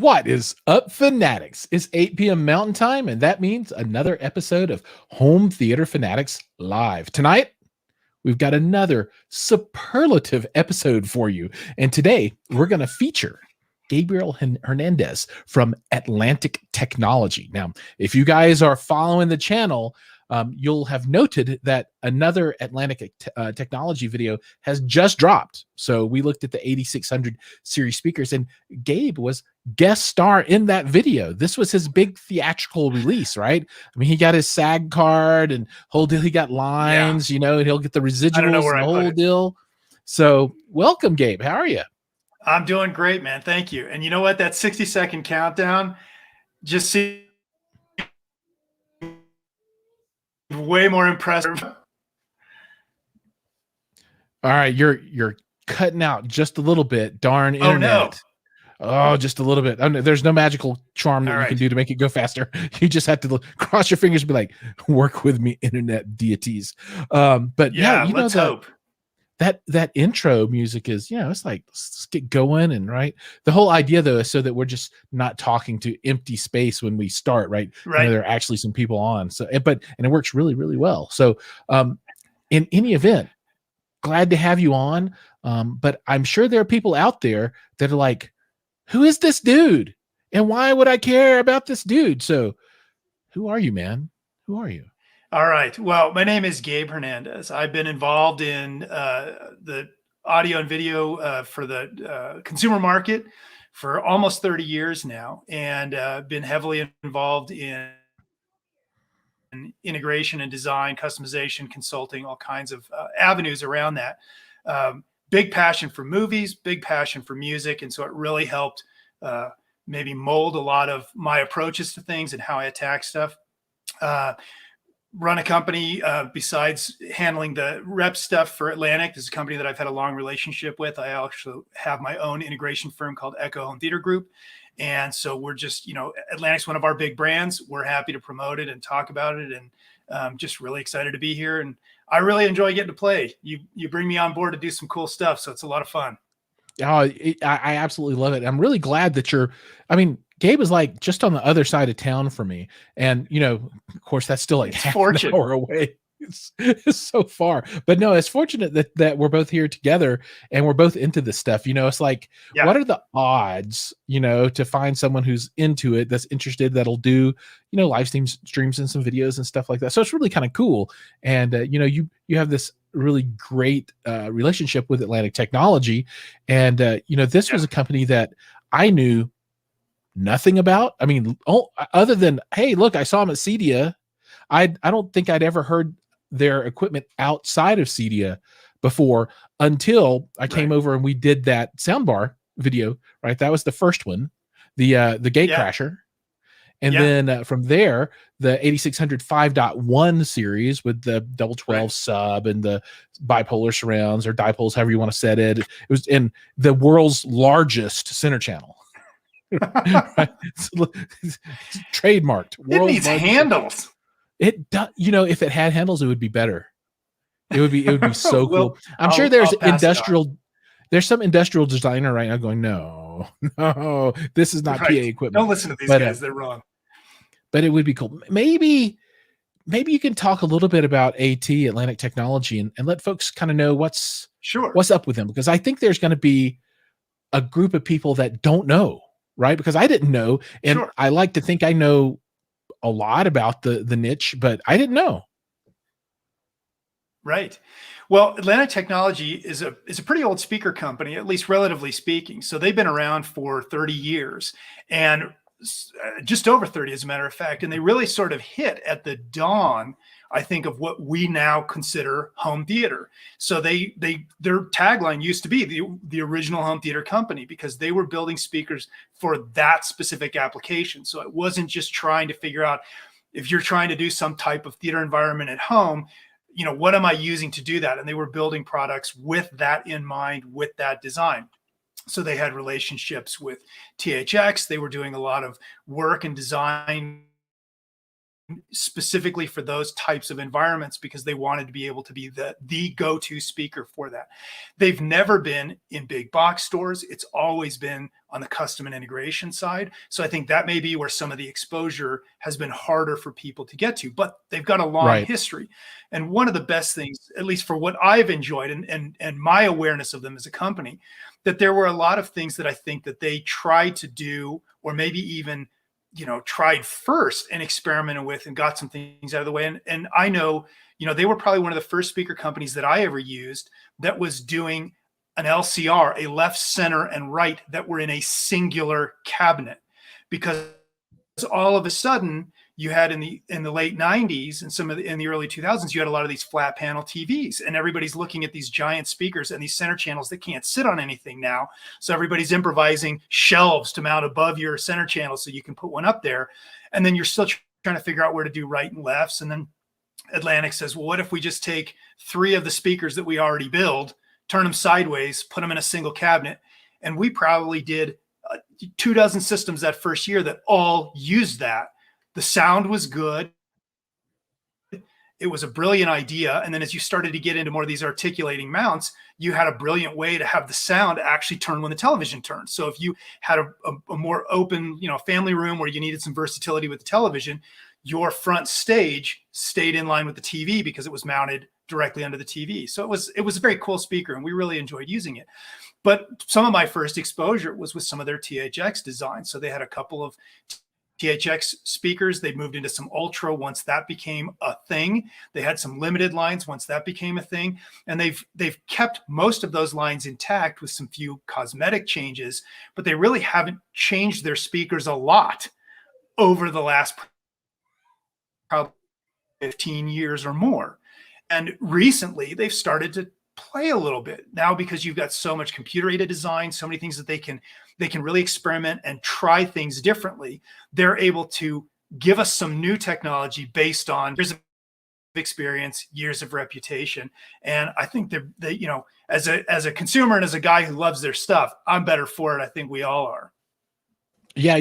What is up, Fanatics? It's 8 p.m. Mountain Time, and that means another episode of Home Theater Fanatics Live. Tonight, we've got another superlative episode for you. And today, we're going to feature Gabriel Hernandez from Atlantic Technology. Now, if you guys are following the channel, you'll have noted that another Atlantic Technology video has just dropped. So we looked at the 8600 series speakers, and Gabe was guest star in that video. This was his big theatrical release, right? I mean, he got his SAG card and whole deal. He got lines, and he'll get the residuals and the whole deal. So welcome, Gabe. How are you? I'm doing great, man. Thank you. And you know what? That 60-second countdown just seems way more impressive. All right, you're cutting out just a little bit. Darn internet. Oh, just a little bit. There's no magical charm that you can do to make it go faster. You just have to cross your fingers and be like, work with me, internet deities. But yeah, let's hope. That intro music is, it's like, let's get going. And right, the whole idea though is so that we're just not talking to empty space when we start, right? There are actually some people on. So and it works really, really well. So in any event, glad to have you on. But I'm sure there are people out there that are like, who is this dude? And why would I care about this dude? So who are you, man? Who are you? All right. Well, my name is Gabe Hernandez. I've been involved in the audio and video for the consumer market for almost 30 years now, and been heavily involved in integration and design, customization, consulting, all kinds of avenues around that. Big passion for movies, big passion for music. And so it really helped maybe mold a lot of my approaches to things and how I attack stuff. Run a company besides handling the rep stuff for Atlantic. This is a company that I've had a long relationship with. I actually have my own integration firm called Echo Home Theater Group. And so we're just, Atlantic's one of our big brands. We're happy to promote it and talk about it, and just really excited to be here. And I really enjoy getting to play. You bring me on board to do some cool stuff. So it's a lot of fun. Oh, I absolutely love it. I'm really glad that Gabe is like just on the other side of town for me. And, of course, that's still like half an hour away. It's so far. But no, it's fortunate that we're both here together and we're both into this stuff. It's like, what are the odds, to find someone who's into it, that's interested, that'll do, live streams and some videos and stuff like that. So it's really kind of cool. And, you have this really great relationship with Atlantic Technology. And, this was a company that I knew nothing about. I mean, other than, hey, look, I saw them at CEDIA. I don't think I'd ever heard their equipment outside of CEDIA before until I came over and we did that soundbar video, right? That was the first one, the Gatecrasher. And then from there, the 8600 5.1 series with the double 12 sub and the bipolar surrounds or dipoles, however you want to set it. It was in the world's largest center channel. Trademarked. It needs handles. It does. If it had handles, it would be better. It would be so cool. I'm sure there's some industrial designer right now going, no, this is not PA equipment. Don't listen to these guys. They're wrong. But it would be cool. Maybe you can talk a little bit about Atlantic Technology and let folks kind of know what's up with them, because I think there's going to be a group of people that don't know, right? Because I didn't know, and I like to think I know a lot about the niche, but I didn't know. Right. Well, Atlantic Technology is a pretty old speaker company, at least relatively speaking. So they've been around for 30 years and just over 30, as a matter of fact. And they really sort of hit at the dawn, I think, of what we now consider home theater. So their tagline used to be the original home theater company, because they were building speakers for that specific application. So it wasn't just trying to figure out, if you're trying to do some type of theater environment at home, what am I using to do that? And they were building products with that in mind, with that design. So they had relationships with THX. They were doing a lot of work and design specifically for those types of environments because they wanted to be able to be the go-to speaker for that. They've never been in big box stores. It's always been on the custom and integration side. So I think that may be where some of the exposure has been harder for people to get to, but they've got a long history. And one of the best things, at least for what I've enjoyed and my awareness of them as a company, that there were a lot of things that I think that they tried to do, or maybe even tried first and experimented with and got some things out of the way. And I know, they were probably one of the first speaker companies that I ever used that was doing an LCR, a left, center, and right that were in a singular cabinet, because all of a sudden you had in the late 90s and in the early 2000s, you had a lot of these flat panel TVs, and everybody's looking at these giant speakers and these center channels that can't sit on anything now. So everybody's improvising shelves to mount above your center channel so you can put one up there. And then you're still trying to figure out where to do right and lefts. And then Atlantic says, well, what if we just take 3 of the speakers that we already build, turn them sideways, put them in a single cabinet? And we probably did 24 systems that first year that all used that. The sound was good. It was a brilliant idea. And then as you started to get into more of these articulating mounts, you had a brilliant way to have the sound actually turn when the television turned. So if you had a more open, family room where you needed some versatility with the television, your front stage stayed in line with the TV because it was mounted directly under the TV. So it was a very cool speaker, and we really enjoyed using it. But some of my first exposure was with some of their THX designs. So they had a couple of THX speakers. They moved into some Ultra once that became a thing. They had some limited lines once that became a thing. And they've kept most of those lines intact with some few cosmetic changes, but they really haven't changed their speakers a lot over the last probably 15 years or more. And recently they've started to play a little bit now because you've got so much computer aided design, so many things that they can really experiment and try things differently. They're able to give us some new technology based on years of experience, years of reputation. And I think they as a consumer and as a guy who loves their stuff, I'm better for it. I think we all are. Yeah.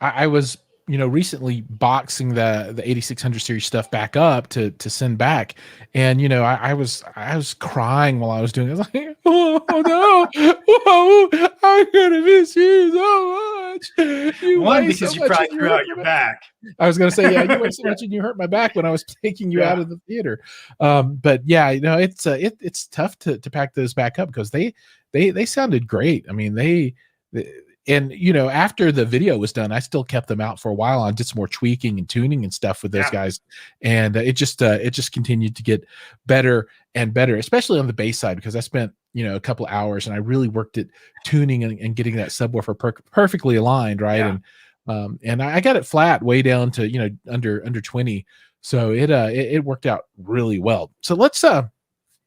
I was, recently boxing the 8600 series stuff back up to send back. And, I was crying while I was doing it. I was like, oh no, whoa, I'm going to miss you so much. One, because you probably threw out your back. I was going to say, yeah, you weigh so much and you hurt my back when I was taking you out of the theater. But yeah, it's tough to pack those back up because they sounded great. I mean, and after the video was done, I still kept them out for a while. I did some more tweaking and tuning and stuff with those guys, and it just continued to get better and better, especially on the bass side, because I spent a couple of hours and I really worked at tuning and getting that subwoofer perfectly aligned, right? Yeah. And I got it flat way down to under 20, so it worked out really well. So let's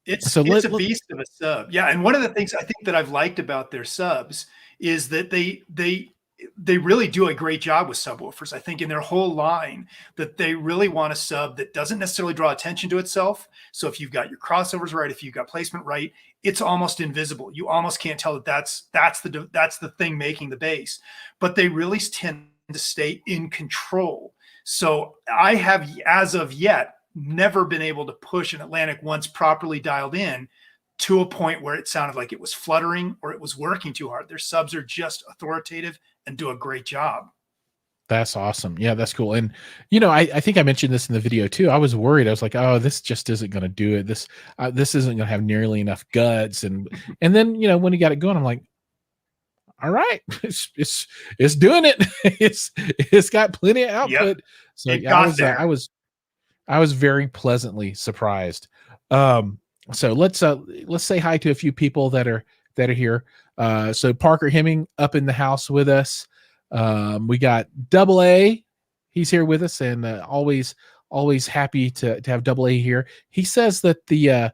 it's a beast of a sub, yeah. And one of the things I think that I've liked about their subs is that they really do a great job with subwoofers. I think in their whole line that they really want a sub that doesn't necessarily draw attention to itself. So if you've got your crossovers right, if you've got placement right, it's almost invisible. You almost can't tell that that's the thing making the bass. But they really tend to stay in control. So I have, as of yet, never been able to push an Atlantic once properly dialed in to a point where it sounded like it was fluttering or it was working too hard. Their subs are just authoritative and do a great job. That's awesome. Yeah, that's cool. And, I think I mentioned this in the video too. I was worried. I was like, oh, this just isn't going to do it. This isn't going to have nearly enough guts. And then, when he got it going, I'm like, all right, it's doing it. It's got plenty of output. Yep. So I was very pleasantly surprised. So let's say hi to a few people that are here. So Parker Hemming up in the house with us. We got Double A. He's here with us, and always happy to have Double A here. He says that the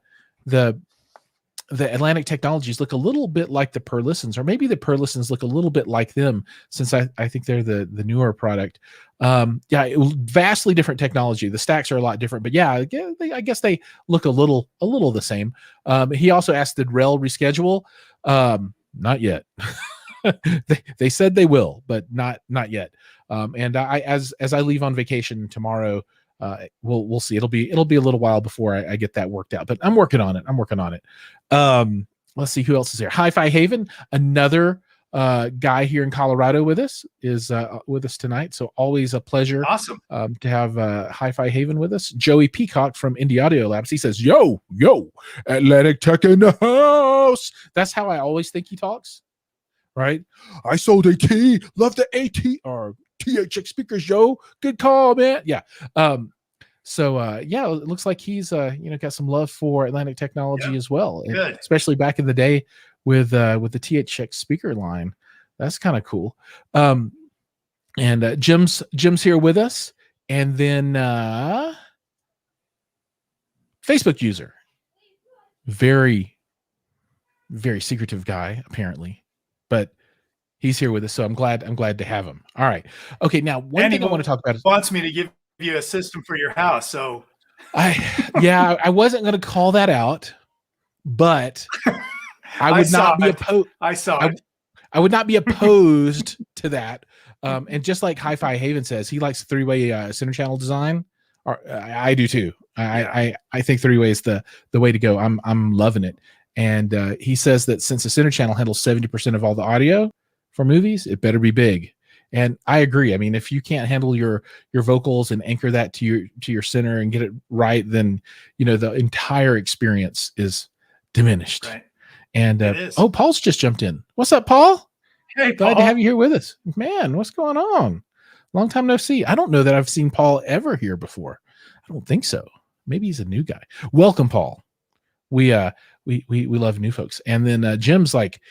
Atlantic technologies look a little bit like the Per-Listens, or maybe the Per-Listens look a little bit like them, since I think they're the newer product. Vastly different technology. The stacks are a lot different, but yeah, I guess they look a little the same. He also asked, did REL reschedule? Not yet. they said they will, but not yet. And as I leave on vacation tomorrow, we'll see. It'll be a little while before I get that worked out, but I'm working on it. Let's see who else is here. Hi-Fi Haven, another guy here in Colorado with us, is with us tonight. So always a pleasure. Awesome. To have Hi-Fi Haven with us. Joey Peacock from Indie Audio Labs. He says, yo, Atlantic Tech in the house. That's how I always think he talks, right? I sold AT, love the AT or THX speakers, yo. Good call, man. Yeah. So yeah, it looks like he's got some love for Atlantic Technology as well. Good. Especially back in the day with the THX speaker line. That's kind of cool. And Jim's here with us. And then Facebook user. Very, very secretive guy, apparently. But he's here with us, so I'm glad to have him. All right. Okay, now one thing I want to talk about wants me to give you a system for your house. So I wasn't going to call that out, but I would not be opposed. I saw it. I would not be opposed to that. And just like Hi-Fi Haven says, he likes three-way center channel design. Or I do too. I think three-way is the way to go. I'm loving it. And he says that since the center channel handles 70% of all the audio for movies, it better be big. And I agree. I mean, if you can't handle your vocals and anchor that to your center and get it right, then the entire experience is diminished. Right. And Paul's just jumped in. What's up, Paul? Hey, glad to have you here with us, man. What's going on? Long time no see. I don't know that I've seen Paul ever here before. I don't think so. Maybe he's a new guy. Welcome, Paul. We love new folks. And then Jim's like,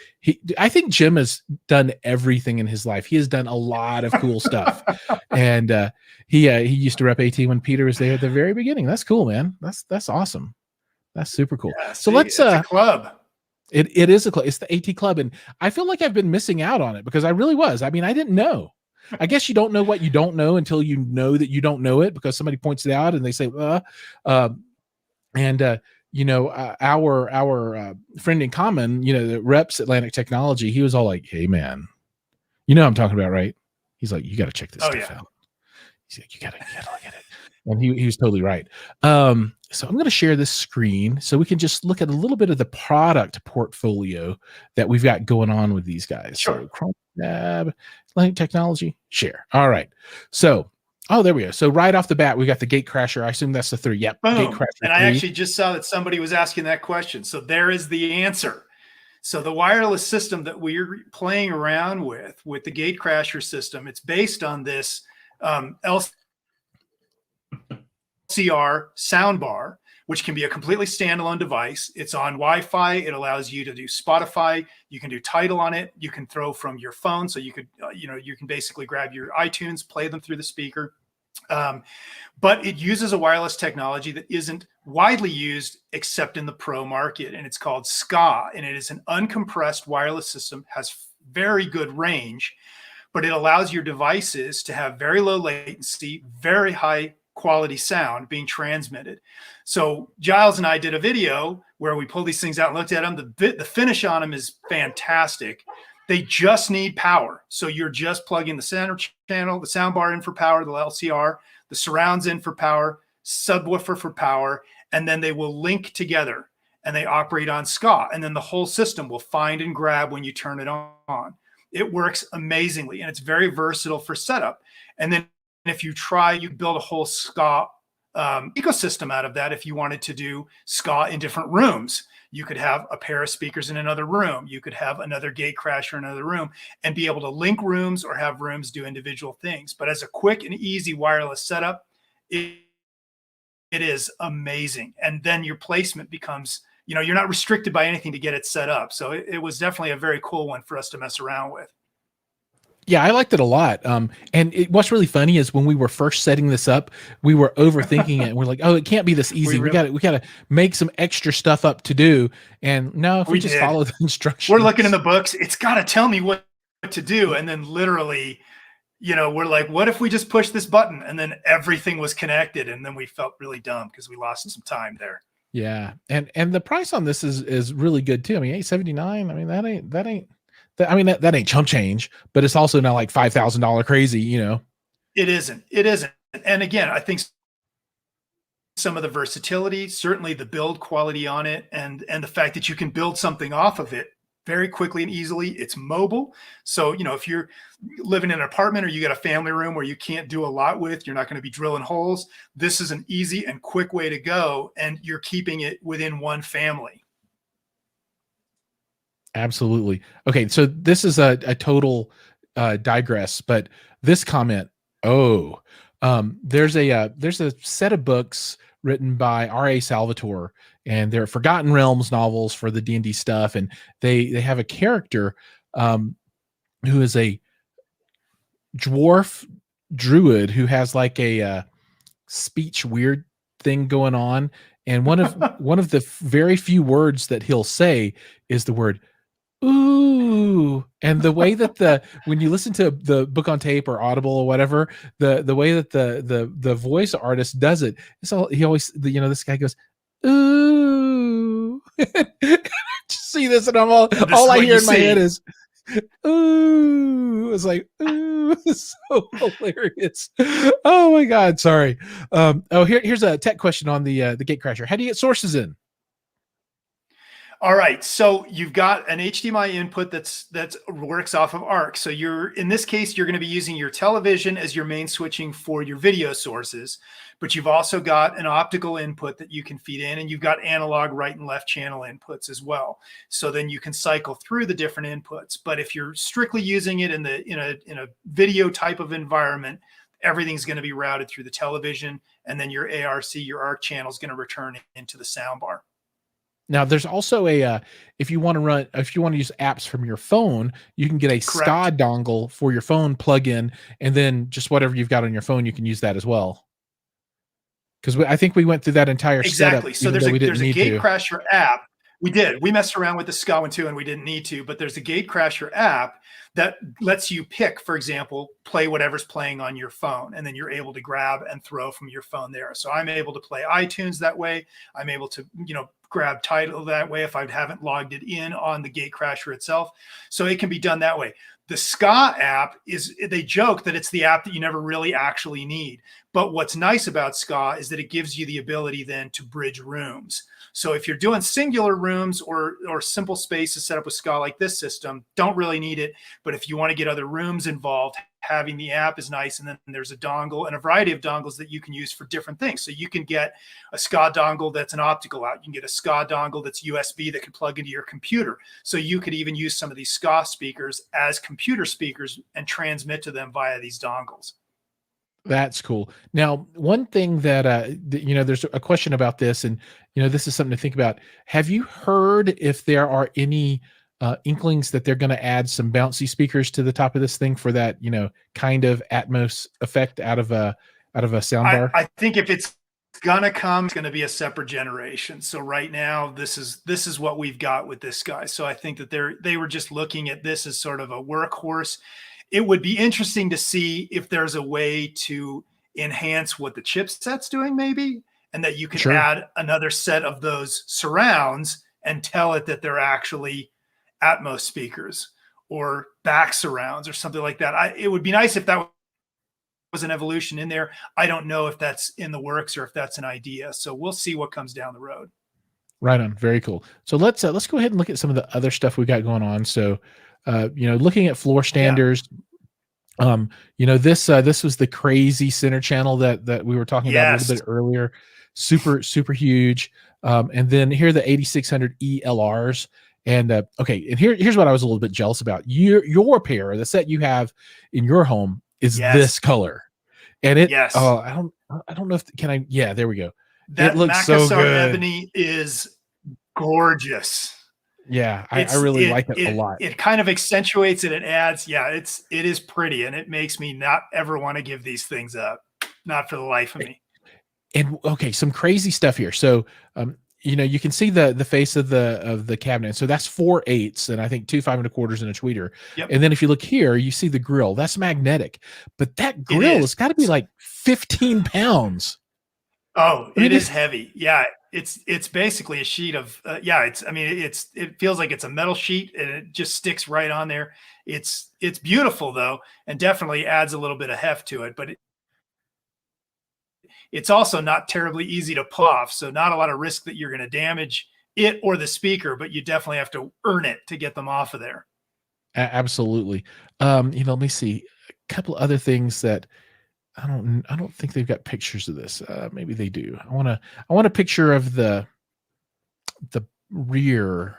I think Jim has done everything in his life. He has done a lot of cool stuff. And he used to rep AT when Peter was there at the very beginning. That's cool, man. That's awesome. That's super cool. Yeah, so let's it's a club. It is a club. It's the AT Club. And I feel like I've been missing out on it because I really was. I mean, I didn't know. I guess you don't know what you don't know until you know that you don't know it, because somebody points it out and they say, our friend in common, that reps Atlantic Technology, he was all like, hey man, what I'm talking about, right? He's like, you got to check this stuff out. He's like, you got to look at it. And he was totally right. So I'm going to share this screen so we can just look at a little bit of the product portfolio that we've got going on with these guys. Sure. So Chrome Tab, Atlantic Technology, share. All right. So, there we go. So right off the bat, we got the Gatecrasher. I assume that's the 3. Yep. Boom. Gatecrasher and 3. I actually just saw that somebody was asking that question. So there is the answer. So the wireless system that we're playing around with the Gatecrasher system, it's based on this LCR soundbar, which can be a completely standalone device. It's on Wi-Fi. It allows you to do Spotify. You can do Tidal on it. You can throw from your phone. So you could, you can basically grab your iTunes, play them through the speaker. But it uses a wireless technology that isn't widely used except in the pro market. And it's called SKA. And it is an uncompressed wireless system, has very good range, but it allows your devices to have very low latency, very high quality sound being transmitted. So Giles and I did a video where we pulled these things out and looked at them. The finish on them is fantastic. They just need power. So you're just plugging the center channel, the soundbar in for power, the LCR, the surrounds in for power, subwoofer for power, and then they will link together and they operate on SKA. And then the whole system will find and grab when you turn it on. It works amazingly, and it's very versatile for setup. And then if you build a whole SKA ecosystem out of that. If you wanted to do SKA in different rooms, you could have a pair of speakers in another room. You could have another Gatecrasher in another room and be able to link rooms or have rooms do individual things. But as a quick and easy wireless setup, it is amazing. And then your placement becomes, you're not restricted by anything to get it set up. So it was definitely a very cool one for us to mess around with. Yeah, I liked it a lot. What's really funny is when we were first setting this up, we were overthinking it. And we're like, it can't be this easy. We got to make some extra stuff up to do. And no, if we just follow the instructions. We're looking in the books. It's got to tell me what to do. And then literally, we're like, what if we just push this button? And then everything was connected. And then we felt really dumb because we lost some time there. Yeah. And the price on this is really good too. I mean, $879. I mean, I mean, that ain't chump change, but it's also not like $5,000 crazy, you know? It isn't. It isn't. And again, I think some of the versatility, certainly the build quality on it, and the fact that you can build something off of it very quickly and easily. It's mobile. So, you know, if you're living in an apartment or you got a family room where you can't do a lot with, you're not going to be drilling holes. This is an easy and quick way to go, and you're keeping it within one family. Absolutely. Okay, so this is a total digress, but this comment, there's a set of books written by R.A. Salvatore, and they're Forgotten Realms novels for the D&D stuff, and they have a character who is a dwarf druid who has like a speech weird thing going on, and one of the very few words that he'll say is the word ooh. And the way that when you listen to the book on tape or Audible or whatever, the way that the voice artist does it, it's all, he always, you know, this guy goes ooh. Just see this, and all I hear in my head is ooh. It's like ooh. It's so hilarious. Oh my god, sorry. Here's a tech question on the Gatecrasher. How do you get sources in? All right, so you've got an HDMI input that's works off of ARC. So in this case, you're going to be using your television as your main switching for your video sources, but you've also got an optical input that you can feed in, and you've got analog right and left channel inputs as well. So then you can cycle through the different inputs. But if you're strictly using it in a video type of environment, everything's going to be routed through the television, and then your ARC, your ARC channel is going to return into the soundbar. Now, there's also if you want to use apps from your phone, you can get a Correct. SCA dongle for your phone plug-in, and then just whatever you've got on your phone, you can use that as well. Because I think we went through that entire setup. So there's a Gatecrasher app. We did. We messed around with the SCA one too, and we didn't need to. But there's a Gatecrasher app that lets you pick, for example, play whatever's playing on your phone, and then you're able to grab and throw from your phone there. So I'm able to play iTunes that way. I'm able to, you know, grab Tidal that way if I haven't logged it in on the Gatecrasher itself. So it can be done that way. The SCA app they joke that it's the app that you never really actually need. But what's nice about SCA is that it gives you the ability then to bridge rooms. So if you're doing singular rooms or simple spaces set up with SCA like this system, don't really need it. But if you want to get other rooms involved, having the app is nice. And then there's a dongle and a variety of dongles that you can use for different things. So you can get a SCA dongle that's an optical out. You can get a SCA dongle that's USB that can plug into your computer. So you could even use some of these SCA speakers as computer speakers and transmit to them via these dongles. That's cool. Now, one thing that, you know, there's a question about this, and, you know, this is something to think about. Have you heard if there are any inklings that they're going to add some bouncy speakers to the top of this thing for that, you know, kind of Atmos effect out of a soundbar? I think if it's gonna come, it's gonna be a separate generation. So right now, this is what we've got with this guy. So I think that they were just looking at this as sort of a workhorse. It would be interesting to see if there's a way to enhance what the chipset's doing, maybe, and that you can add another set of those surrounds and tell it that they're actually Atmos speakers or back surrounds or something like that. It would be nice if that was an evolution in there. I don't know if that's in the works or if that's an idea. So we'll see what comes down the road. Right on. Very cool. So let's go ahead and look at some of the other stuff we got going on. So, you know, looking at floor standers, you know, this was the crazy center channel that we were talking about a little bit earlier. Super, super huge. And then here are the 8600 ELRs. And okay, and here's what I was a little bit jealous about. Your pair, the set you have in your home, is this color, and it. Oh, I don't know if there we go. That it looks Makassar so good. Ebony is gorgeous. Yeah, I really like it a lot. It kind of accentuates it. It adds. Yeah, it is pretty, and it makes me not ever want to give these things up. Not for the life of me. And okay, some crazy stuff here. So, you know, you can see the face of the cabinet. So that's 4/8, and I think 2 5.25 and a tweeter. Yep. And then if you look here, you see the grill. That's magnetic, but that grill has got to be like 15 pounds. Oh, I mean, it is heavy. Yeah, it's basically a sheet of yeah. It's I mean it feels like it's a metal sheet and it just sticks right on there. It's beautiful though, and definitely adds a little bit of heft to it. But it's also not terribly easy to pull off. So not a lot of risk that you're going to damage it or the speaker, but you definitely have to earn it to get them off of there. Absolutely. Let me see a couple other things that I don't think they've got pictures of this. Maybe they do. I want a picture of the rear,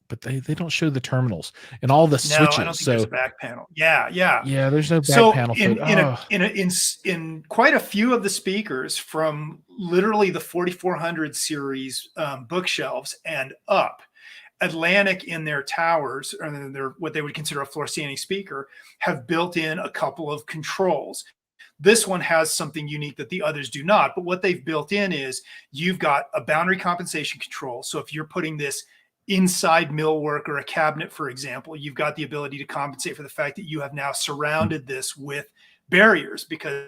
but they don't show the terminals and all the No, switches. I don't think there's a back panel. Yeah, yeah. Yeah, there's no back So panel. in quite a few of the speakers from literally the 4400 series bookshelves and up, Atlantic in their towers, or their what they would consider a floor standing speaker, have built in a couple of controls. This one has something unique that the others do not. But what they've built in is you've got a boundary compensation control. So if you're putting this inside millwork or a cabinet, for example, you've got the ability to compensate for the fact that you have now surrounded this with barriers, because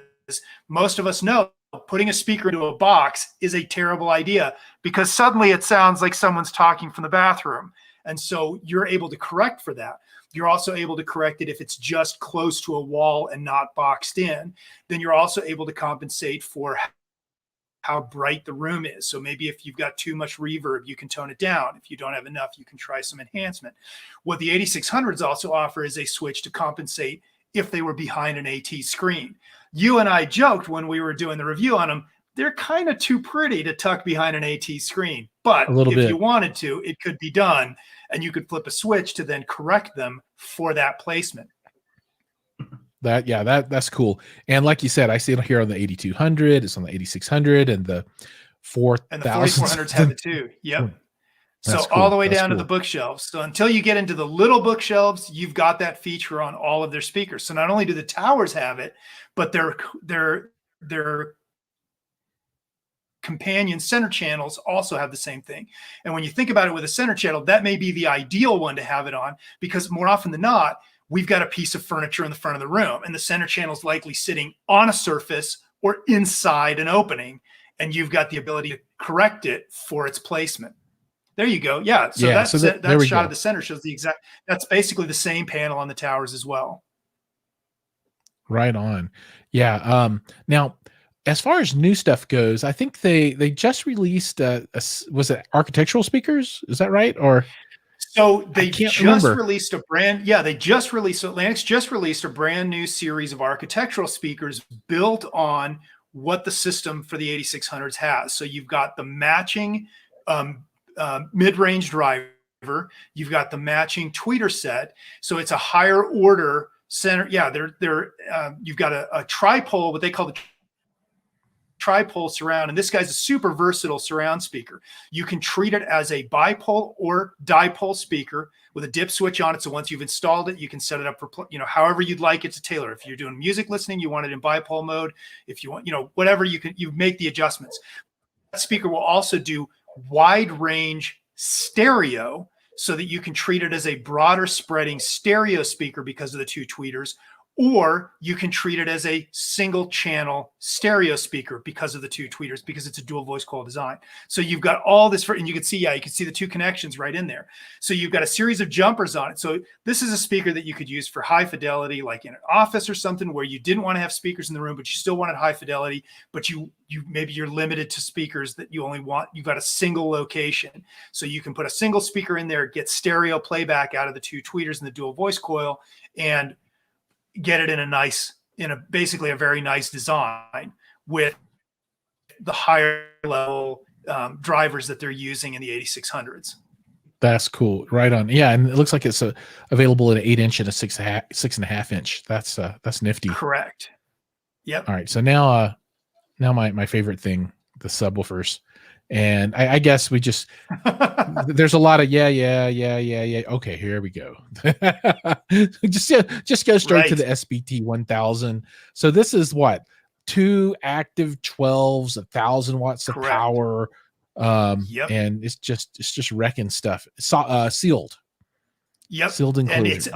most of us know putting a speaker into a box is a terrible idea because suddenly it sounds like someone's talking from the bathroom. And so you're able to correct for that. You're also able to correct it if it's just close to a wall and not boxed in. Then you're also able to compensate for how bright the room is. So maybe if you've got too much reverb, you can tone it down. If you don't have enough, you can try some enhancement. What the 8600s also offer is a switch to compensate if they were behind an AT screen. You and I joked when we were doing the review on them, they're kind of too pretty to tuck behind an AT screen. But if you wanted to, it could be done, and you could flip a switch to then correct them for that placement. That's cool. And like you said, I see it here on the 8200, it's on the 8600 and the 4000. And the 4400s have it too. Yep. So cool. All the way down to the bookshelves. So until you get into the little bookshelves, you've got that feature on all of their speakers. So not only do the towers have it, but their companion center channels also have the same thing. And when you think about it with a center channel, that may be the ideal one to have it on, because more often than not, we've got a piece of furniture in the front of the room and the center channel is likely sitting on a surface or inside an opening, and you've got the ability to correct it for its placement. There you go. Yeah. So that shot of the center shows that's basically the same panel on the towers as well. Right on. Yeah. Now, as far as new stuff goes, I think they just released was it architectural speakers? Is that right? Or so they just released Atlantic's just released a brand new series of architectural speakers built on what the system for the 8600s has. So you've got the matching mid-range driver, you've got the matching tweeter set. So it's a higher order center. Yeah, you've got a tripole, what they call the tripole surround, and this guy's a super versatile surround speaker. You can treat it as a bipole or dipole speaker with a dip switch on it. So once you've installed it, you can set it up for however you'd like it to tailor. If you're doing music listening, you want it in bipole mode. If you want, whatever, you make the adjustments. That speaker will also do wide range stereo, so that you can treat it as a broader spreading stereo speaker because of the two tweeters, or you can treat it as a single channel stereo speaker because of the two tweeters, because it's a dual voice coil design. So you've got all this and you can see the two connections right in there. So you've got a series of jumpers on it. So this is a speaker that you could use for high fidelity, like in an office or something where you didn't want to have speakers in the room, but you still wanted high fidelity, but maybe you're limited to speakers that you've got a single location. So you can put a single speaker in there, get stereo playback out of the two tweeters and the dual voice coil, and get it in basically a very nice design with the higher level drivers that they're using in the 8600s. That's cool. Right on. Yeah. And it looks like it's available in an 8-inch and a 6.5 inch. That's nifty. Correct. Yep. All right. So now my favorite thing, the subwoofers. And I guess we just there's a lot of yeah. Okay, here we go. just go straight to the SBT 1000. So this is what, 2 active 12s, 1,000 watts of power. And it's just wrecking stuff. Sealed. Yep. Sealed enclosure. And it's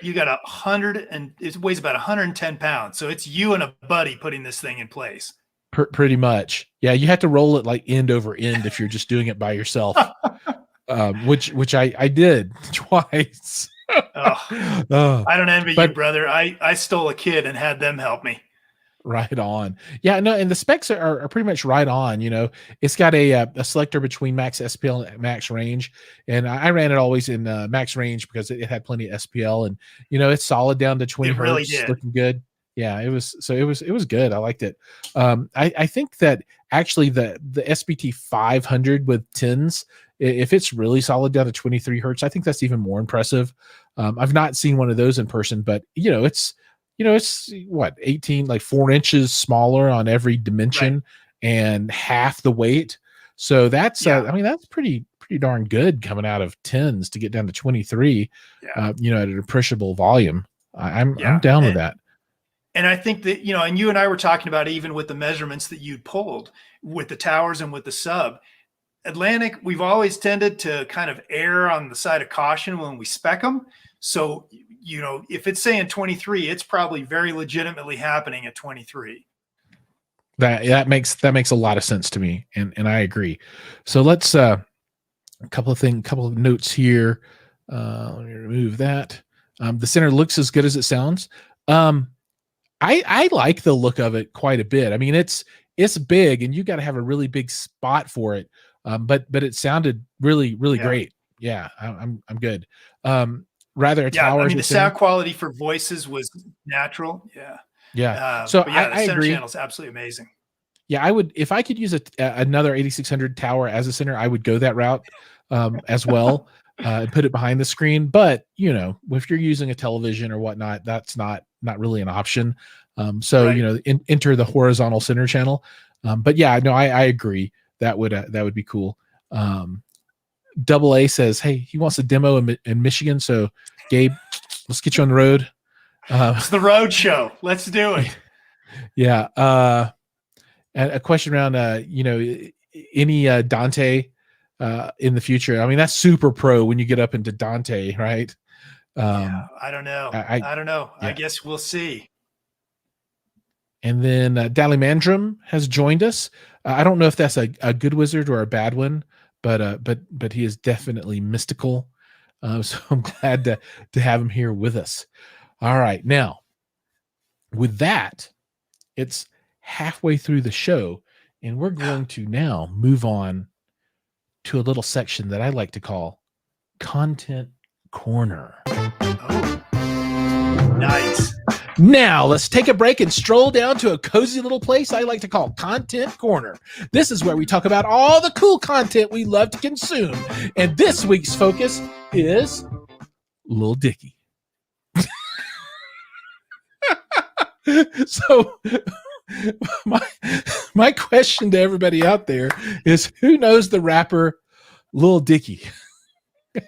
you got 100, and it weighs about 110 pounds. So it's you and a buddy putting this thing in place. Pretty much. Yeah. You have to roll it like end over end if you're just doing it by yourself. Which I did twice. I don't envy you, brother. I stole a kid and had them help me. Right on. Yeah, no, and the specs are pretty much right on. You know, it's got a selector between max SPL and max range, and I ran it always in max range because it had plenty of SPL, and you know, it's solid down to 20 hertz, looking good. Yeah, it was good. I liked it. I think that actually the SBT 500 with 10s, if it's really solid down to 23 hertz, I think that's even more impressive. I've not seen one of those in person, but it's what, 18, like 4 inches smaller on every dimension, right, and half the weight. So that's I mean, that's pretty darn good coming out of 10s to get down to 23. At an appreciable volume. I'm down with that. And I think that, and you and I were talking about, even with the measurements that you'd pulled with the towers and with the sub, Atlantic, we've always tended to kind of err on the side of caution when we spec them. So, if it's saying 23, it's probably very legitimately happening at 23. That makes a lot of sense to me, and I agree. So let's a couple of notes here. Let me remove that. The center looks as good as it sounds. I like the look of it quite a bit. I mean, it's big, and you got to have a really big spot for it. But it sounded really great. Yeah, I'm good. Rather a tower. I mean, the sound quality for voices was natural. Yeah. So the I center agree. channel is absolutely amazing. Yeah, I would, if I could use another 8600 tower as a center, I would go that route as well, and put it behind the screen. But if you're using a television or whatnot, that's not really an option. So right, enter the horizontal center channel. But yeah, no, I agree. That would be cool. Double A says, hey, he wants a demo in Michigan. So Gabe, let's get you on the road. It's the road show. Let's do it. Yeah. And a question around, any Dante in the future. I mean, that's super pro when you get up into Dante, right? I don't know. I don't know. Yeah. I guess we'll see. And then Dalimandrum has joined us. I don't know if that's a good wizard or a bad one, but he is definitely mystical. So I'm glad to have him here with us. All right. Now, with that, it's halfway through the show, and we're going to now move on to a little section that I like to call Content Corner. Oh, nice. Now, let's take a break and stroll down to a cozy little place I like to call Content Corner. This is where we talk about all the cool content we love to consume. And this week's focus is Lil Dicky. So, my question to everybody out there is, who knows the rapper Lil Dicky?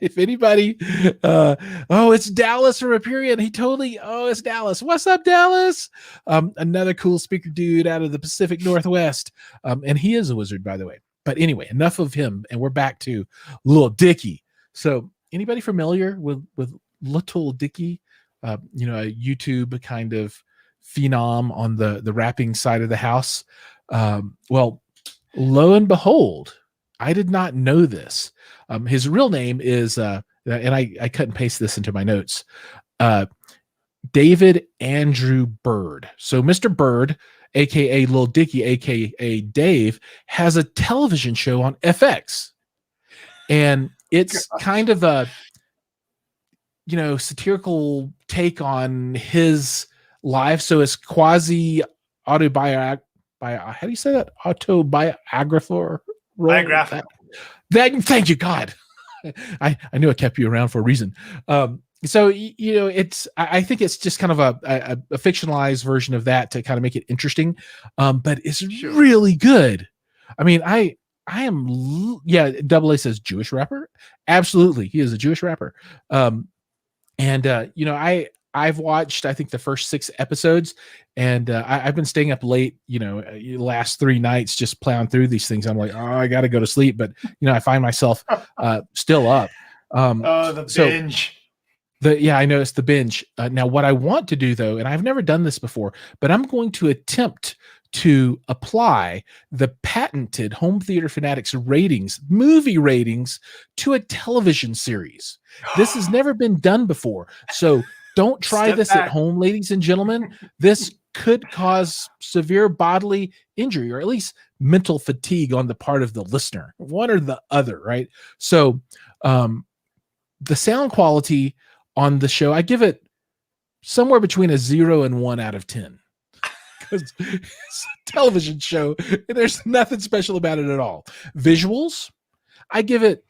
If anybody, it's Dallas from Aperion. It's Dallas. What's up, Dallas? Another cool speaker dude out of the Pacific Northwest. And he is a wizard, by the way. But anyway, enough of him. And we're back to Lil Dicky. So anybody familiar with Little Dicky? A YouTube kind of phenom on the rapping side of the house. Well, lo and behold, I did not know this. His real name is, and I cut and paste this into my notes, David Andrew Bird. So Mr. Bird, aka Lil Dicky, aka Dave, has a television show on FX, and it's kind of a satirical take on his life. So it's quasi autobiographical. How do you say that? Autobiographical. Thank you, God. I knew I kept you around for a reason. So it's, I think it's just kind of a fictionalized version of that to kind of make it interesting. But it's really good. I mean, I am, Double A says Jewish rapper. Absolutely, he is a Jewish rapper. I've watched, I think, the first 6 episodes, and I've been staying up late, last 3 nights, just plowing through these things. I'm like, I got to go to sleep. But, I find myself still up. The binge. I noticed the binge. Now, what I want to do though, and I've never done this before, but I'm going to attempt to apply the patented Home Theater Fanatics ratings, movie ratings, to a television series. This has never been done before. So don't try this at home, ladies and gentlemen. This could cause severe bodily injury, or at least mental fatigue on the part of the listener, one or the other, right? So the sound quality on the show, I give it somewhere between a 0 and 1 out of 10. Because it's a television show and there's nothing special about it at all. Visuals, I give it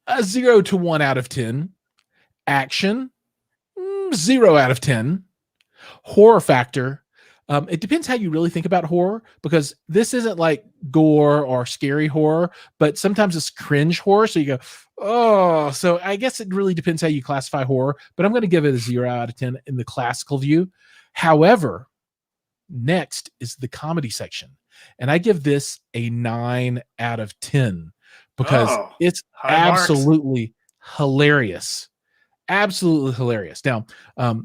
a 0 to 1 out of 10. Action, 0 out of 10. Horror factor, it depends how you really think about horror, because this isn't like gore or scary horror, but sometimes it's cringe horror. So you go, oh, so I guess it really depends how you classify horror, but I'm going to give it a 0 out of 10 in the classical view. However, next is the comedy section, and I give this a 9 out of 10 because it's absolutely hilarious. Absolutely hilarious. Now,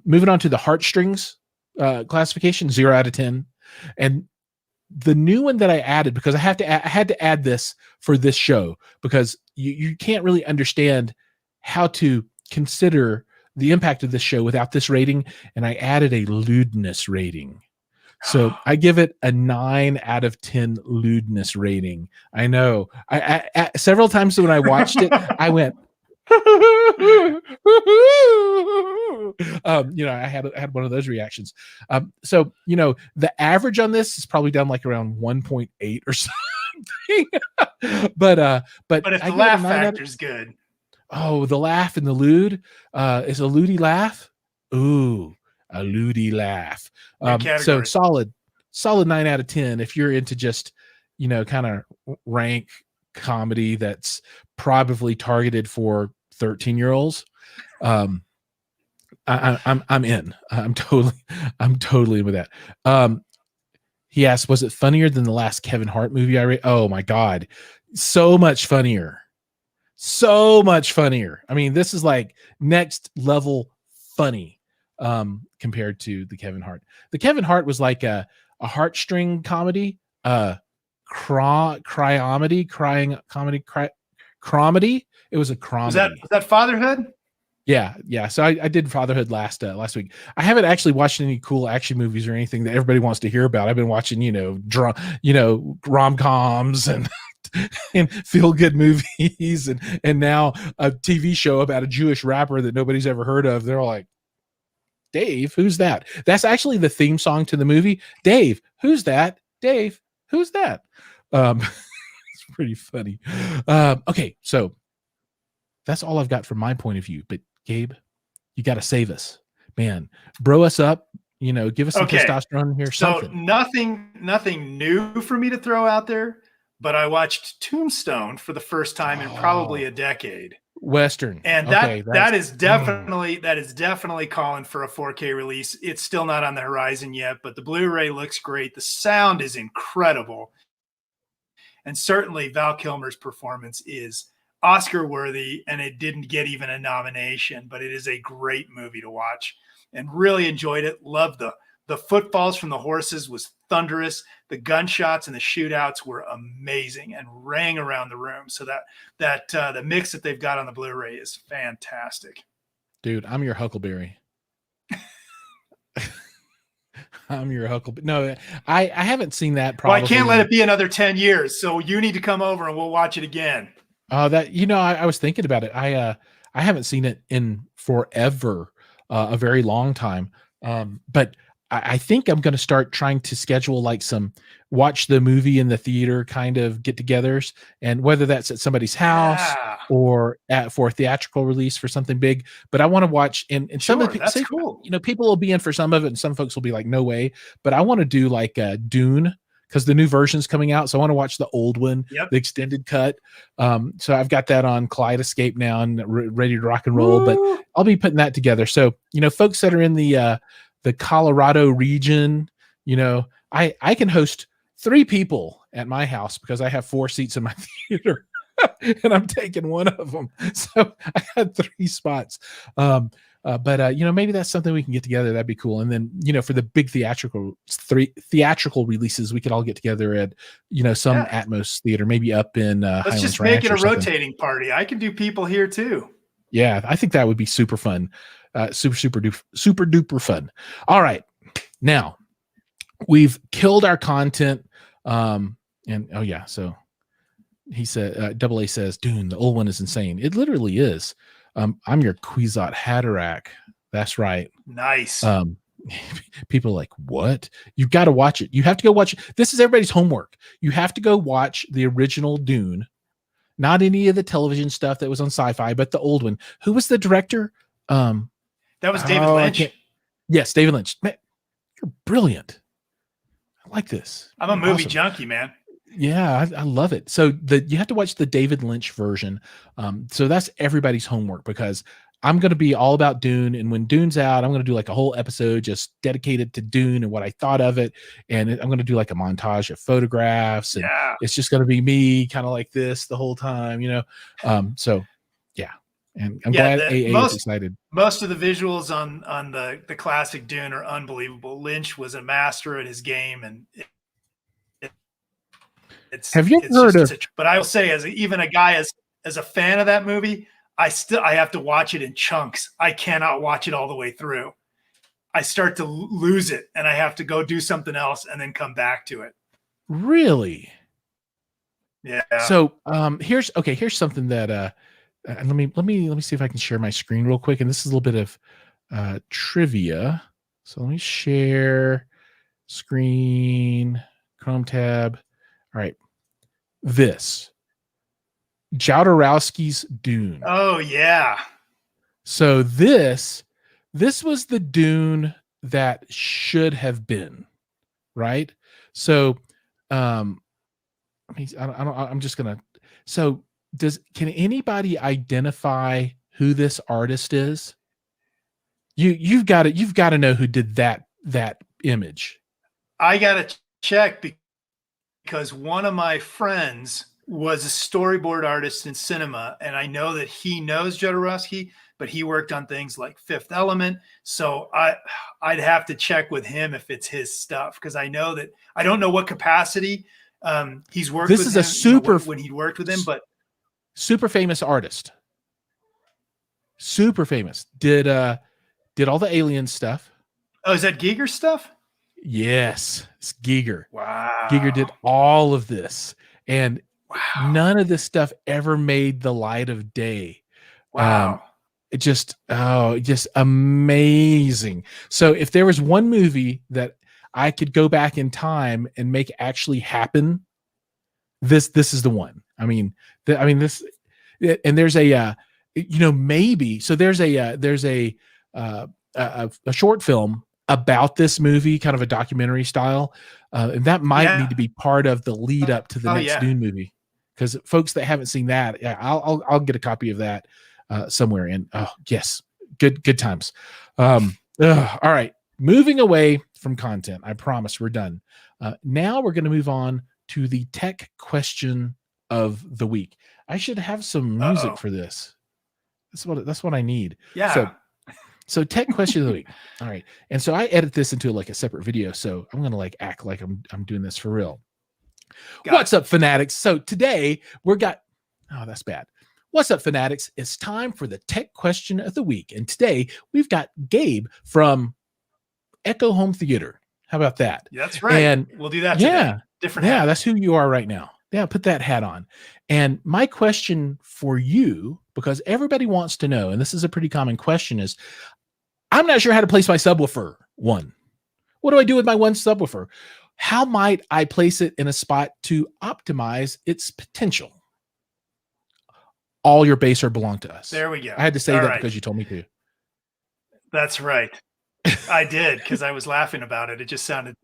moving on to the heartstrings classification, 0 out of 10. And the new one that I added, because I had to add this for this show, because you can't really understand how to consider the impact of this show without this rating. And I added a lewdness rating. So I give it a 9 out of 10 lewdness rating. I know. I several times when I watched it, I went, I had one of those reactions. So the average on this is probably down like around 1.8 or something. but if the laugh factor's good. Oh, the laugh and the lewd is a lewdy laugh. Ooh, a lewdy laugh. So solid 9 out of 10 if you're into just kind of rank comedy that's probably targeted for 13-year-olds. I'm in. I'm totally in with that. He asked, was it funnier than the last Kevin Hart movie I read? Oh my God. So much funnier. I mean, this is like next level funny compared to the Kevin Hart. The Kevin Hart was like a heartstring comedy, cromedy. It was a cromedy. Was that Fatherhood? Yeah. So I did Fatherhood last week. I haven't actually watched any cool action movies or anything that everybody wants to hear about. I've been watching, rom-coms and feel good movies and now a TV show about a Jewish rapper that nobody's ever heard of. They're all like, Dave, who's that? That's actually the theme song to the movie. Dave, who's that? Dave, who's that? It's pretty funny. Okay, so that's all I've got from my point of view. But Gabe, you got to save us, man. Bro us up. Give us some testosterone here. So something. nothing new for me to throw out there. But I watched Tombstone for the first time in probably a decade. Western, and that is definitely calling for a 4K release. It's still not on the horizon yet, but the Blu-ray looks great. The sound is incredible, and certainly Val Kilmer's performance is Oscar worthy. And it didn't get even a nomination, but it is a great movie to watch, and really enjoyed it. Loved the footfalls from the horses was thunderous. The gunshots and the shootouts were amazing and rang around the room. So that the mix that they've got on the Blu-ray is fantastic. Dude, I'm your Huckleberry. No, I haven't seen that. Probably. Well, I can't let it be another 10 years. So you need to come over and we'll watch it again. I was thinking about it. I haven't seen it in forever, a very long time. But I think I'm going to start trying to schedule like some watch the movie in the theater kind of get-togethers, and whether that's at somebody's house or for a theatrical release for something big. But I want to watch, and some of the people, cool. People will be in for some of it, and some folks will be like, no way. But I want to do like Dune, because the new version's coming out. So I want to watch the old one, the extended cut. So I've got that on Kaleidoscape now and ready to rock and roll. Woo! But I'll be putting that together. So, folks that are in the Colorado region, I can host 3 people at my house because I have 4 seats in my theater. and I'm taking one of them. So I had 3 spots. But maybe that's something we can get together. That'd be cool. And then, for the big theatrical releases, we could all get together at, some Atmos theater, maybe up in Let's Highlands just Ranch make it a something. rotating party. I can do people here too. Yeah, I think that would be super fun. Super duper fun. All right. Now we've killed our content. So he said, Double A says, Dune, the old one is insane. It literally is. I'm your Kwisatz Haderach. That's right. Nice. People are like, what? You've got to watch it. You have to go watch it. This is everybody's homework. You have to go watch the original Dune, not any of the television stuff that was on Sci-Fi, but the old one. Who was the director? That was David Lynch. Yes, David Lynch. Man, you're brilliant. I like this. I'm a movie junkie, man. Yeah, I love it. So you have to watch the David Lynch version. So that's everybody's homework, because I'm going to be all about Dune. And when Dune's out, I'm going to do like a whole episode just dedicated to Dune and what I thought of it. And I'm going to do like a montage of photographs. And it's just going to be me kind of like this the whole time, So yeah. And I'm glad AA is excited. Most of the visuals on the classic Dune are unbelievable. Lynch was a master at his game, and have you heard of? But I will say, as a fan of that movie, I have to watch it in chunks. I cannot watch it all the way through. I start to lose it, and I have to go do something else and then come back to it. Really? Yeah. So here's something that let me see if I can share my screen real quick. And this is a little bit of trivia. So let me share screen, Chrome tab. All right. This Jodorowsky's Dune. Oh yeah. So this was the Dune that should have been, right? So I'm just gonna. So can anybody identify who this artist is? You've got to know who did that image. I gotta check because one of my friends was a storyboard artist in cinema, and I know that he knows Jodorowsky, but he worked on things like Fifth Element. So I'd have to check with him if it's his stuff, because I know that I don't know what capacity he's worked. This is him, when he worked with him, but super famous artist, super famous. Did all the Alien stuff. Oh, is that Giger stuff? Yes, it's Giger. Wow. Giger did all of this, and none of this stuff ever made the light of day. Wow. Just amazing. So if there was one movie that I could go back in time and make actually happen, this is the one. I mean this, and there's a maybe, so there's a short film about this movie, kind of a documentary style, and that might need to be part of the lead up to the next Dune movie, because folks that haven't seen that, I'll get a copy of that somewhere. And yes, good times. All right, moving away from content. I promise we're done. Now we're going to move on to the tech question of the week. I should have some music for this. That's what I need. Yeah. So tech question of the week. All right. And so I edit this into like a separate video. So I'm going to act like I'm doing this for real. What's up, fanatics? So today that's bad. What's up, fanatics? It's time for the tech question of the week. And today we've got Gabe from Echo Home Theater. How about that? That's right. And we'll do that today. Different hat. Yeah, that's who you are right now. Yeah, put that hat on. And my question for you, because everybody wants to know, and this is a pretty common question, is I'm not sure how to place my subwoofer. One, what do I do with my one subwoofer? How might I place it in a spot to optimize its potential? All your bass belong to us. There we go. I had to say that because you told me to. That's right. I did, because I was laughing about it. It just sounded,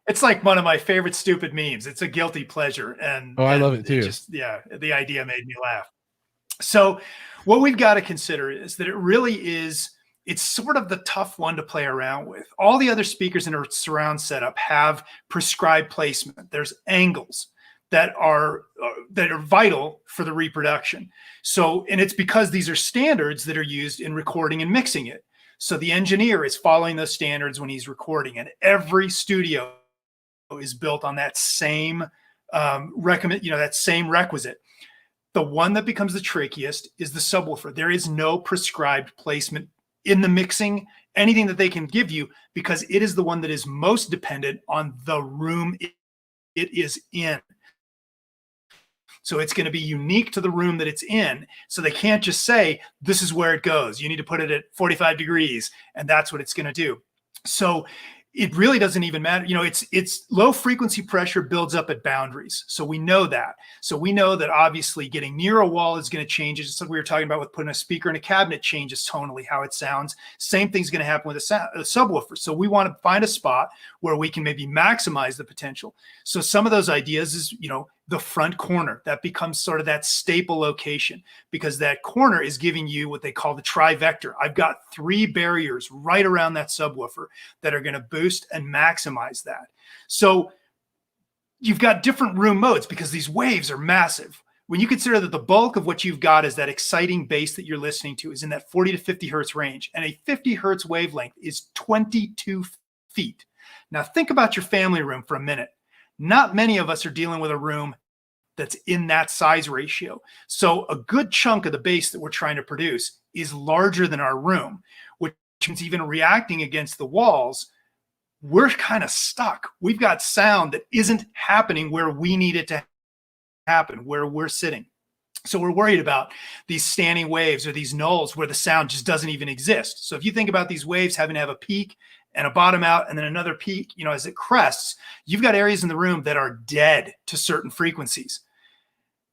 it's like one of my favorite stupid memes. It's a guilty pleasure. And I love it too. The idea made me laugh. So what we've got to consider is that it's sort of the tough one to play around with. All the other speakers in a surround setup have prescribed placement. There's angles, that are vital for the reproduction. So, and it's because these are standards that are used in recording and mixing it. So the engineer is following those standards when he's recording, and every studio is built on that same that same requisite. The one that becomes the trickiest is the subwoofer. There is no prescribed placement in the mixing, anything that they can give you, because it is the one that is most dependent on the room it is in. So it's going to be unique to the room that it's in. So they can't just say, this is where it goes. You need to put it at 45 degrees, and that's what it's going to do. So it really doesn't even matter. It's low frequency pressure builds up at boundaries. So we know that. So we know that obviously getting near a wall is going to change it. Just like we were talking about with putting a speaker in a cabinet changes tonally how it sounds. Same thing's going to happen with a subwoofer. So we want to find a spot where we can maybe maximize the potential. So some of those ideas is, the front corner. That becomes sort of that staple location, because that corner is giving you what they call the trivector. I've got 3 barriers right around that subwoofer that are going to boost and maximize that. So you've got different room modes because these waves are massive. When you consider that the bulk of what you've got is that exciting bass that you're listening to is in that 40 to 50 hertz range, and a 50 hertz wavelength is 22 feet. Now think about your family room for a minute. Not many of us are dealing with a room that's in that size ratio. So a good chunk of the bass that we're trying to produce is larger than our room, which means even reacting against the walls, we're kind of stuck. We've got sound that isn't happening where we need it to happen, where we're sitting. So we're worried about these standing waves or these nulls where the sound just doesn't even exist. So if you think about these waves having to have a peak and a bottom out and then another peak, as it crests, you've got areas in the room that are dead to certain frequencies.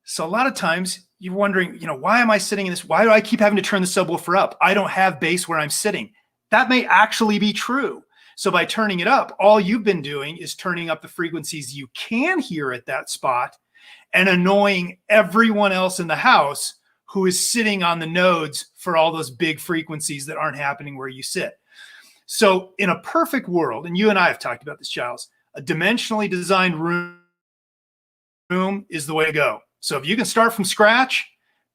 So a lot of times you're wondering, why am I sitting in this? Why do I keep having to turn the subwoofer up? I don't have bass where I'm sitting. That may actually be true. So by turning it up, all you've been doing is turning up the frequencies you can hear at that spot and annoying everyone else in the house who is sitting on the nodes for all those big frequencies that aren't happening where you sit. So in a perfect world, and you and I have talked about this, Giles, a dimensionally designed room is the way to go. So if you can start from scratch,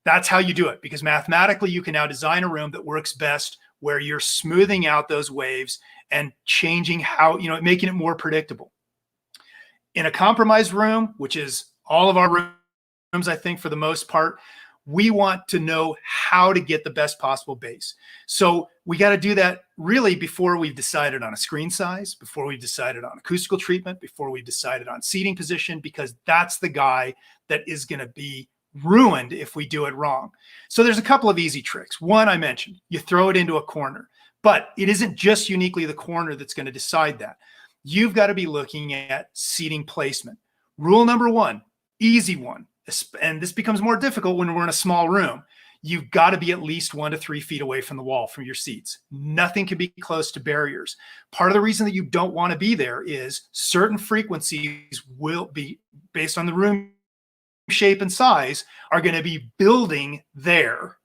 that's how you do it, because mathematically you can now design a room that works best where you're smoothing out those waves and changing how, making it more predictable. In a compromised room, which is all of our rooms, I think for the most part, we want to know how to get the best possible bass. So we got to do that really before we've decided on a screen size, before we've decided on acoustical treatment, before we've decided on seating position, because that's the guy that is going to be ruined if we do it wrong. So there's a couple of easy tricks. One, I mentioned, you throw it into a corner, but it isn't just uniquely the corner that's going to decide that. You've got to be looking at seating placement. Rule number 1, easy one, and this becomes more difficult when we're in a small room. You've got to be at least 1 to 3 feet away from the wall from your seats. Nothing can be close to barriers. Part of the reason that you don't want to be there is certain frequencies will be, based on the room shape and size, are going to be building there,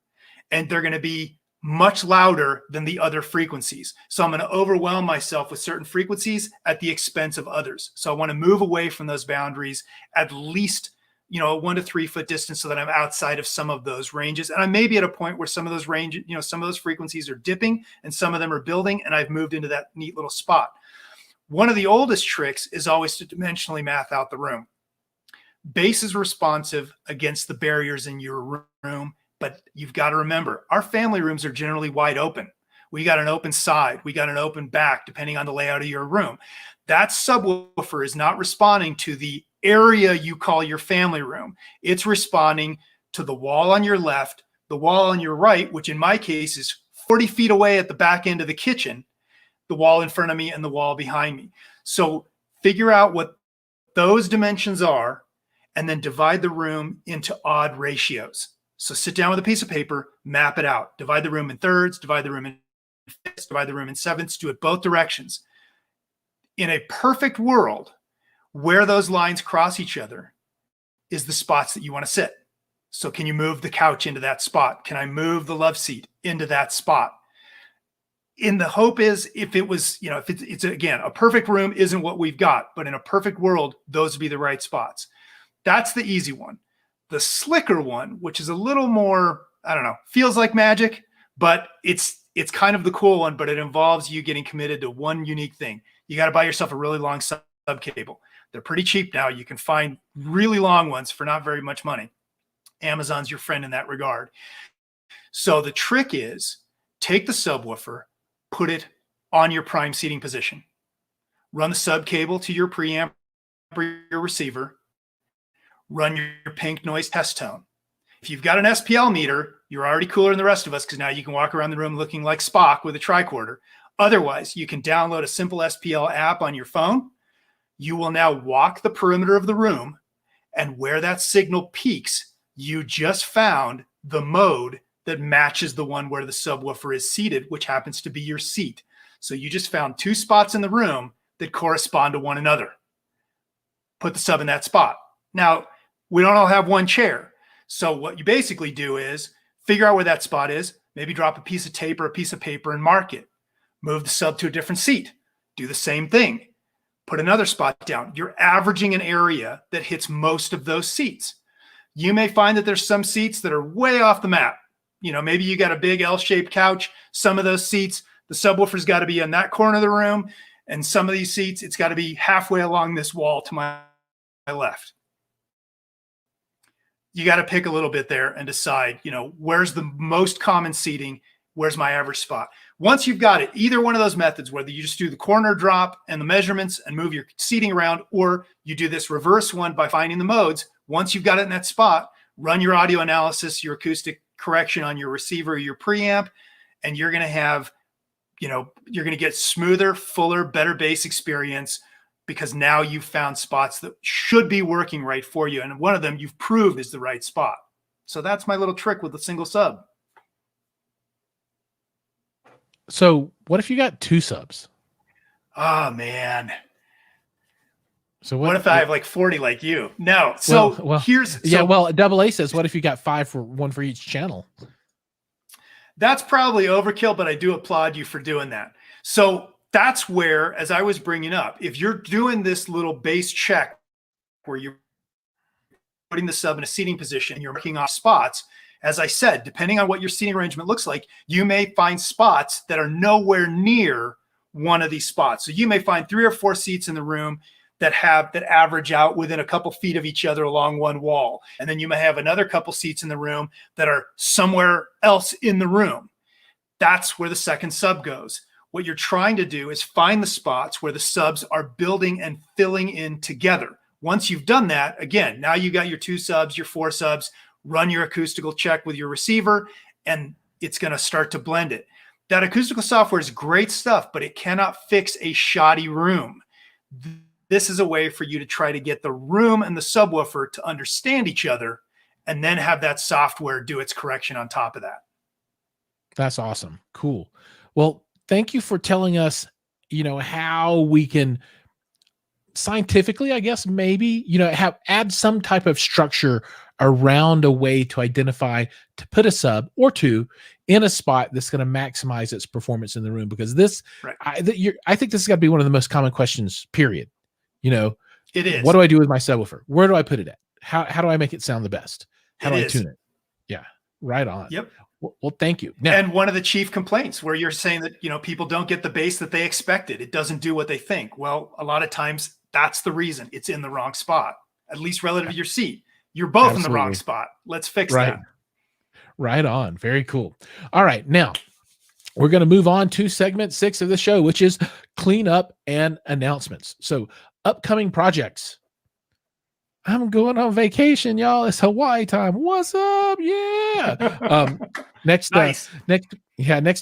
and they're going to be much louder than the other frequencies. So I'm going to overwhelm myself with certain frequencies at the expense of others. So I want to move away from those boundaries at least a 1 to 3 foot distance so that I'm outside of some of those ranges. And I may be at a point where some of those ranges, some of those frequencies are dipping and some of them are building, and I've moved into that neat little spot. One of the oldest tricks is always to dimensionally math out the room. Bass is responsive against the barriers in your room, but you've got to remember, our family rooms are generally wide open. We got an open side, we got an open back, depending on the layout of your room. That subwoofer is not responding to the area you call your family room. It's responding to the wall on your left, the wall on your right, which in my case is 40 feet away at the back end of the kitchen, the wall in front of me and the wall behind me. So figure out what those dimensions are and then divide the room into odd ratios. So sit down with a piece of paper, map it out, divide the room in thirds, divide the room in fifths, divide the room in sevenths, do it both directions. In a perfect world, where those lines cross each other is the spots that you want to sit. So can you move the couch into that spot? Can I move the love seat into that spot? In the hope is if it was, if it's again, a perfect room isn't what we've got, but in a perfect world, those would be the right spots. That's the easy one. The slicker one, which is a little more, I don't know, feels like magic, but it's kind of the cool one, but it involves you getting committed to one unique thing. You got to buy yourself a really long sub cable. They're pretty cheap now. You can find really long ones for not very much money. Amazon's your friend in that regard. So the trick is take the subwoofer, put it on your prime seating position, run the sub cable to your preamp or your receiver, run your pink noise test tone. If you've got an SPL meter, you're already cooler than the rest of us because now you can walk around the room looking like Spock with a tricorder. Otherwise, you can download a simple SPL app on your phone. You will now walk the perimeter of the room, and where that signal peaks, you just found the mode that matches the one where the subwoofer is seated, which happens to be your seat. So you just found two spots in the room that correspond to one another. Put the sub in that spot. Now, we don't all have one chair. So what you basically do is figure out where that spot is, maybe drop a piece of tape or a piece of paper and mark it. Move the sub to a different seat. Do the same thing. Put another spot down. You're averaging an area that hits most of those seats. You may find that there's some seats that are way off the map. You know, maybe you got a big L-shaped couch. Some of those seats, the subwoofer's got to be in that corner of the room. And some of these seats, it's got to be halfway along this wall to my left. You got to pick a little bit there and decide, you know, where's the most common seating? Where's my average spot? Once you've got it, either one of those methods, whether you just do the corner drop and the measurements and move your seating around, or you do this reverse one by finding the modes, once you've got it in that spot, run your audio analysis, your acoustic correction on your receiver, your preamp, and you're going to have, you know, you're going to get smoother, fuller, better bass experience because now you've found spots that should be working right for you. And one of them you've proved is the right spot. So that's my little trick with the single sub. So what if you got two subs? Oh, man. So what if I have like 40 like you? No. So Double A says, what if you got one for each channel? That's probably overkill, but I do applaud you for doing that. So that's where, as I was bringing up, if you're doing this little base check where you're putting the sub in a seating position and you're marking off spots, as I said, depending on what your seating arrangement looks like, you may find spots that are nowhere near one of these spots. So you may find 3 or 4 seats in the room that average out within a couple feet of each other along one wall. And then you may have another couple seats in the room that are somewhere else in the room. That's where the second sub goes. What you're trying to do is find the spots where the subs are building and filling in together. Once you've done that, again, now you got your 2 subs, your 4 subs, run your acoustical check with your receiver, and it's going to start to blend it. That acoustical software is great stuff, but it cannot fix a shoddy room. This is a way for you to try to get the room and the subwoofer to understand each other and then have that software do its correction on top of that. That's awesome. Cool. Well, thank you for telling us, you know, how we can scientifically, I guess, maybe, you know, add some type of structure around a way to identify, to put a sub or 2 in a spot that's going to maximize its performance in the room. Because this, right. I think this has got to be one of the most common questions, period. You know, it is. What do I do with my subwoofer? Where do I put it at? How do I make it sound the best? How do I tune it? Yeah, right on. Yep. Well, thank you. Now, and one of the chief complaints where you're saying that, you know, people don't get the bass that they expected. It doesn't do what they think. Well, a lot of times that's the reason. It's in the wrong spot, at least relative to your seat. You're both in the wrong spot. Let's fix that. Right on. Very cool. All right. Now we're going to move on to segment 6 of the show, which is cleanup and announcements. So upcoming projects. I'm going on vacation, y'all. It's Hawaii time. What's up? Yeah. Next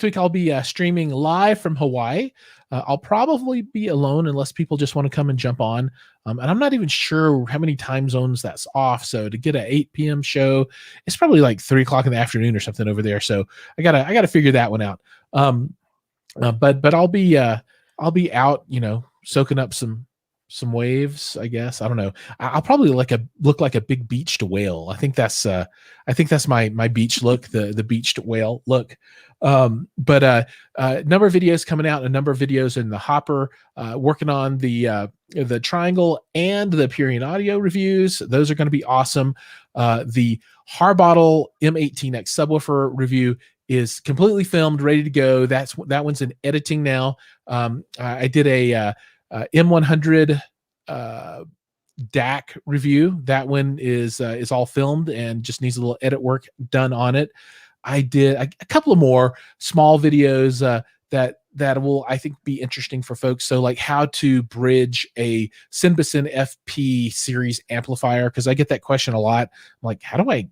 week I'll be streaming live from Hawaii. I'll probably be alone unless people just want to come and jump on. And I'm not even sure how many time zones that's off. So to get an 8 p.m. show, it's probably like 3 o'clock in the afternoon or something over there. So I gotta figure that one out. But I'll be out, you know, soaking up some waves, I guess. I don't know. I'll probably look like a big beached whale. I think that's my beach look, the beached whale look. But a number of videos coming out, a number of videos in the hopper, working on the Triangle and the Purion Audio reviews. Those are going to be awesome. The Harbottle M18X subwoofer review is completely filmed, ready to go. That one's in editing now. I did a M100 DAC review. That one is all filmed and just needs a little edit work done on it. I did a couple of more small videos that will, I think, be interesting for folks. So like how to bridge a Synbison FP series amplifier, because I get that question a lot. I'm like, how do I,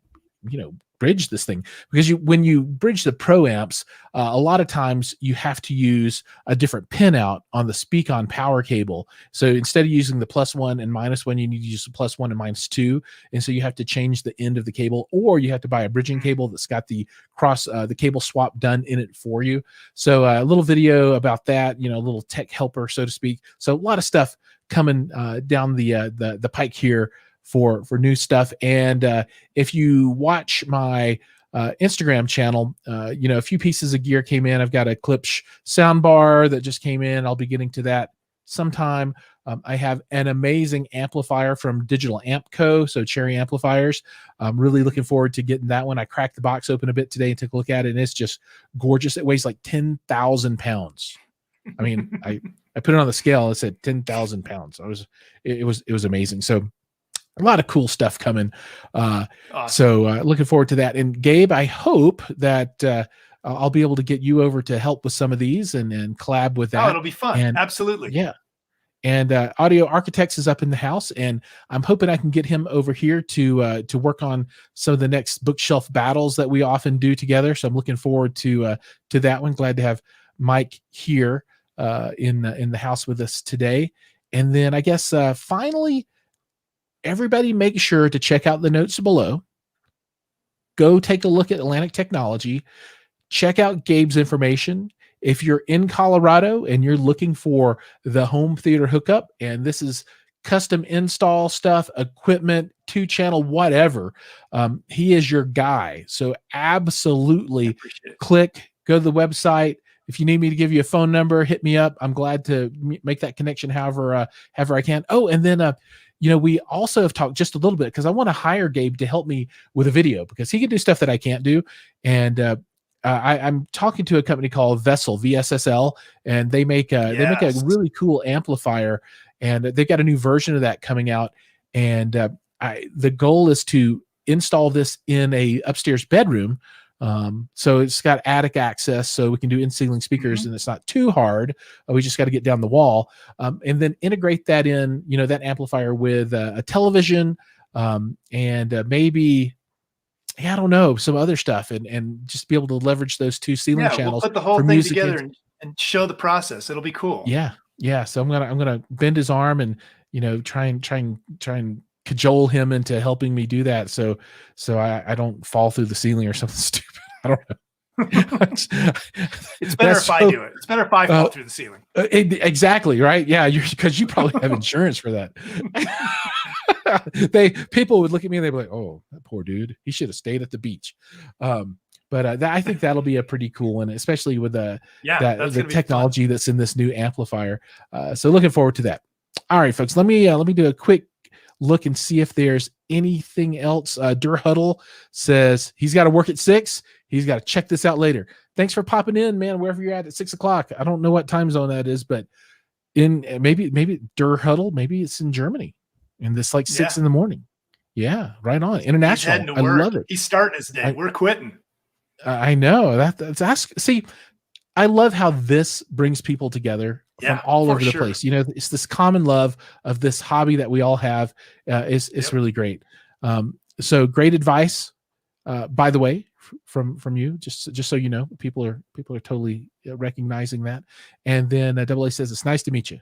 bridge this thing? Because when you bridge the pro amps, a lot of times you have to use a different pin out on the speak on power cable. So instead of using the +1 and -1, you need to use the +1 and -2, and so you have to change the end of the cable, or you have to buy a bridging cable that's got the the cable swap done in it for you. So a little video about that, a little tech helper, so to speak. So a lot of stuff coming down the pike here for new stuff. And if you watch my Instagram channel, a few pieces of gear came in. I've got a Klipsch soundbar that just came in. I'll be getting to that sometime. I have an amazing amplifier from Digital Amp Co., so Cherry Amplifiers. I'm really looking forward to getting that one. I cracked the box open a bit today and took a look at it, and it's just gorgeous. It weighs like 10,000 pounds. I mean, I put it on the scale. It said 10,000 pounds. It was amazing. So a lot of cool stuff coming. Awesome. So looking forward to that. And Gabe, I hope that I'll be able to get you over to help with some of these and collab with that. Oh, it'll be fun. And, absolutely. Yeah. And Audio Architects is up in the house, and I'm hoping I can get him over here to work on some of the next bookshelf battles that we often do together. So I'm looking forward to that one. Glad to have Mike here in the house with us today. And then I guess finally, everybody make sure to check out the notes below. Go take a look at Atlantic Technology. Check out Gabe's information. If you're in Colorado and you're looking for the home theater hookup, and this is custom install stuff, equipment, 2-channel, whatever, he is your guy. So absolutely go to the website. If you need me to give you a phone number, hit me up. I'm glad to make that connection however I can. Oh, and then we also have talked just a little bit, because I want to hire Gabe to help me with a video, because he can do stuff that I can't do. And I'm talking to a company called Vessel, VSSL, and they make a really cool amplifier, and they've got a new version of that coming out. And the goal is to install this in a upstairs bedroom. So it's got attic access, so we can do in-ceiling speakers, and it's not too hard. We just got to get down the wall, and then integrate that in, that amplifier with a television, and maybe, I don't know, some other stuff, and just be able to leverage those 2 ceiling channels. We'll put the whole thing together and show the process. It'll be cool. Yeah. So I'm gonna bend his arm and try and cajole him into helping me do that, so I don't fall through the ceiling or something stupid. I don't know. It's better if I do it. It's better if I fall through the ceiling. Exactly, right? Yeah, because you probably have insurance for that. People would look at me and they'd be like, "Oh, that poor dude. He should have stayed at the beach." But I think that'll be a pretty cool one, especially with the technology that's in this new amplifier. So looking forward to that. All right, folks. Let me do a quick look and see if there's anything else. Huddle says he's got to work at 6. He's got to check this out later. Thanks for popping in, man. Wherever you're at 6 o'clock. I don't know what time zone that is, but in maybe Huddle, maybe it's in Germany, and this 6 in the morning. Yeah, right on. International. I love it. He's starting his day. We're quitting. I know that's see. I love how this brings people together from all over the place. It's this common love of this hobby that we all have. It's really great. So great advice, by the way, from you. Just so you know, people are totally recognizing that. And then Double A says it's nice to meet you.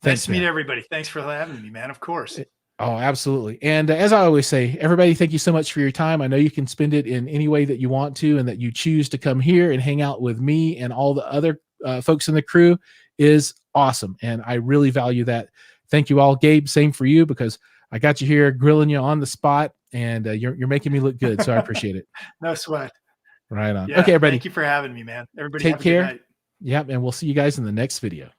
Thanks, nice to meet everybody. Thanks for having me, man. Of course. Oh, absolutely. And as I always say, everybody, thank you so much for your time. I know you can spend it in any way that you want to, and that you choose to come here and hang out with me and all the other folks in the crew is awesome. And I really value that. Thank you all. Gabe, same for you, because I got you here grilling you on the spot, and you're making me look good. So I appreciate it. No sweat. Right on. Yeah, okay, everybody. Thank you for having me, man. Everybody Take have a care. good night. Yep. And we'll see you guys in the next video.